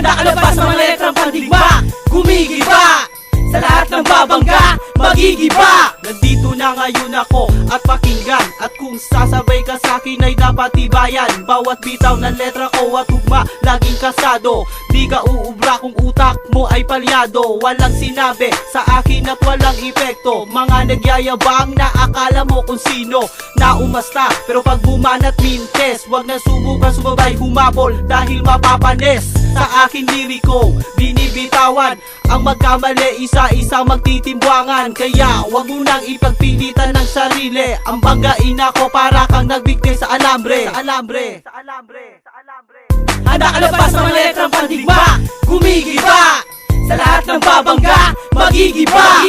Nakalabas ng letrang pandigma, gumigiba sa lahat ng babangga, magigiba. Nandito na ngayon ako at pakinggan, at kung sasabay ka sa'kin ay dapat tibayan. Bawat bitaw ng letra ko at tugma, laging kasado. Di ka uubra kung utak mo ay palyado. Walang sinabi sa akin at walang epekto. Mga nagyayabang na akala mo kung sino na umasta, pero pag bumanat mintes, wag na subukan sumabay humabol dahil mapapanis. Sa akin liriko, binibitawan ang magkamali, isa-isa magtitimbwangan. Kaya wag mo nang ipagpilitan ng sarili. Ang banggain ako para kang nagbigti sa alambre. Nakalabas ng letrang pandigma, gumigiba sa lahat ng babangga, magigiba.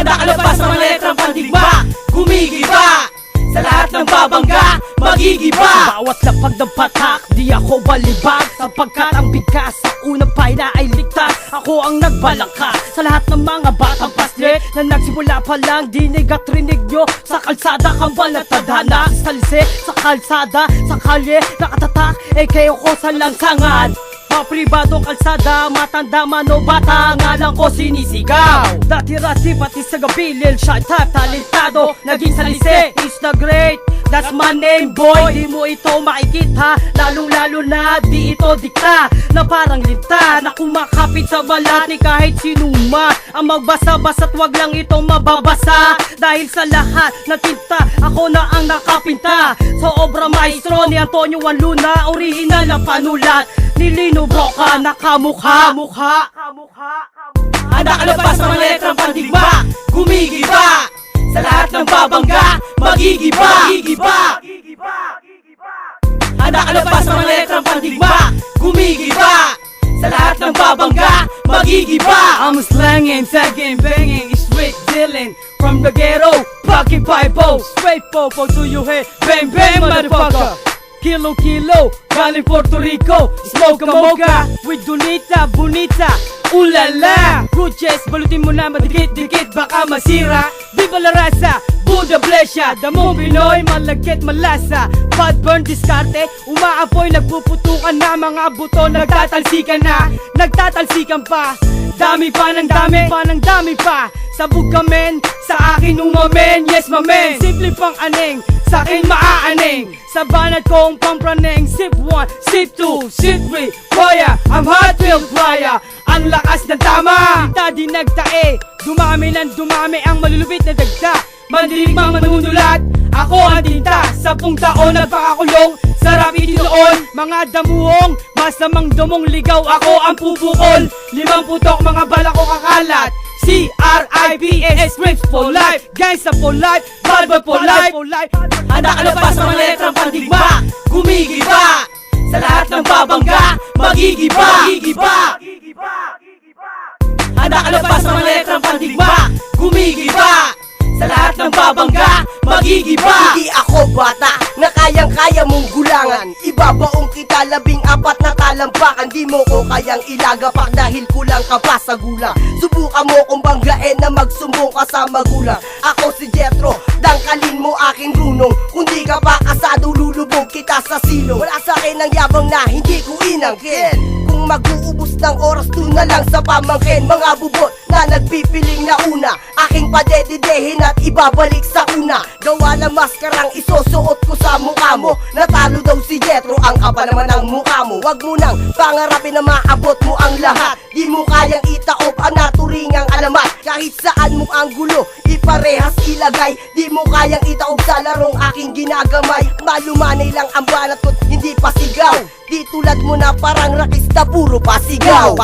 Nakalabas ng letrang pandigma, gumigiba sa lahat ng babangga, magigiba. Bawat lapag ng patak, di ako balibag, sapagkat ang bigkas sa unang pahina ay ligtas. Ako ang nagbalangka sa lahat ng mga batang paslit na nagsimula pa lang dinig at rinig nyo. Sa kalsada, kambal at tadhana, salise sa kalsada, sa kalye, nakatatak, kayo ko sa langsangan. Pribadong kalsada, matanda man o bata, ngalan ko sinisigaw. Dati-rati pati sa gabi, lil shy type, talentado, naging salise is the great. That's my name boy, di mo ito makikita, lalong-lalo na di ito dikta, na parang linta na kumakapit sa balat ni kahit sinuma. Ang magbasa-basa't wag lang ito mababasa, dahil sa lahat na tinta, ako na ang nakapinta. Sa obra maestro ni Antonio Juan Luna, original na panulat ni Lino Broca, nakamukha. Nakalabas ng letrang pandigma, gumigiba sa lahat ng babangga, magigiba. Nakalabas ng letrang pandigma, gumigiba sa lahat ng babangga, magigiba. I'm slanging, tagging, banging, straight dealing from the ghetto, pocket pipo, straight popo to your head, bang bang motherfucker. Kilo, galing Puerto Rico, smoke a mocha with Donita, bonita, ulala. Ruches, balutin mo na madikit-dikit, baka masira. Viva la raza, Buddha blesya, damong Pinoy, malagkit malasa. Bad burn diskarte, umaapoy, nagpuputukan na mga buto, nagtatalsikan pa. Dami pa ng dami pa. Sabog ka men, sa akin umamen, yes my man. Simple pang aneng, sa akin maaaning. Sa banat kong pampraneng, sip 1, sip 2, sip 3, boya, I'm hot real flyer. Ang lakas ng tama, kita di nagtae, dumami ang malulupit na dagda. Mandilig mang manunulat, ako ang tinta. 10 taon nagpakakulong, sarap itinuon. Mga damuhong, masamang dumong ligaw, ako ang pupukol. 5 putok, mga bala ko kakalat. C-R-I-P-S, rips for life, gangsta for life, bad boy for life. Nakalabas ng letrang pandigma, gumigiba sa lahat ng babangga, magigiba. Nakalabas ng letrang pandigma, gumigiba sa lahat ng babangga, magigiba. Hindi ako bata na kayang-kaya mong gulangan. Ibabaong kita 14 na talampakan. Di mo ko kayang ilagapak dahil kulang ka pa sa gulang. Subukan mo kung banggain na magsumbong ka sa magulang. Ako si Jethro, dangkalin mo aking runong. Kung di ka pa kasado, lulubog kita sa silong. Wala sa akin ang yabang na hindi ko inangkin. Kung mag-uubos ng oras, doon na lang sa pamangkin. Mga bubot na nagpipiling na una, aking padedidehin at ibabalik sa una. Gawa ng maskarang isusuot ko sa mukha mo. Natalo daw si Jethro, ang kapa naman ang mukha mo. Wag mo nang pangarapin na maabot mo ang lahat. Di mo kayang itaob ang naturingang alamat. Kahit saan mong anggulo, iparehas ilagay. Di mo kayang itaob sa larong aking ginagamay. Malumanay lang ang banat ko't hindi pasigaw. Di tulad mo na parang rakista, puro pasigaw.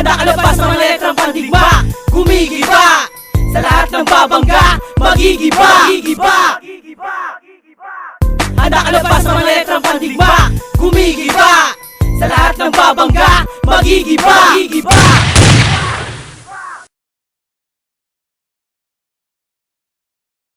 Nakalabas ng letrang pandigma, gumigiba sa lahat ng babangga, magigiba. Nakalabas ng letrang pandigma, gumigiba sa lahat ng babangga, magigiba.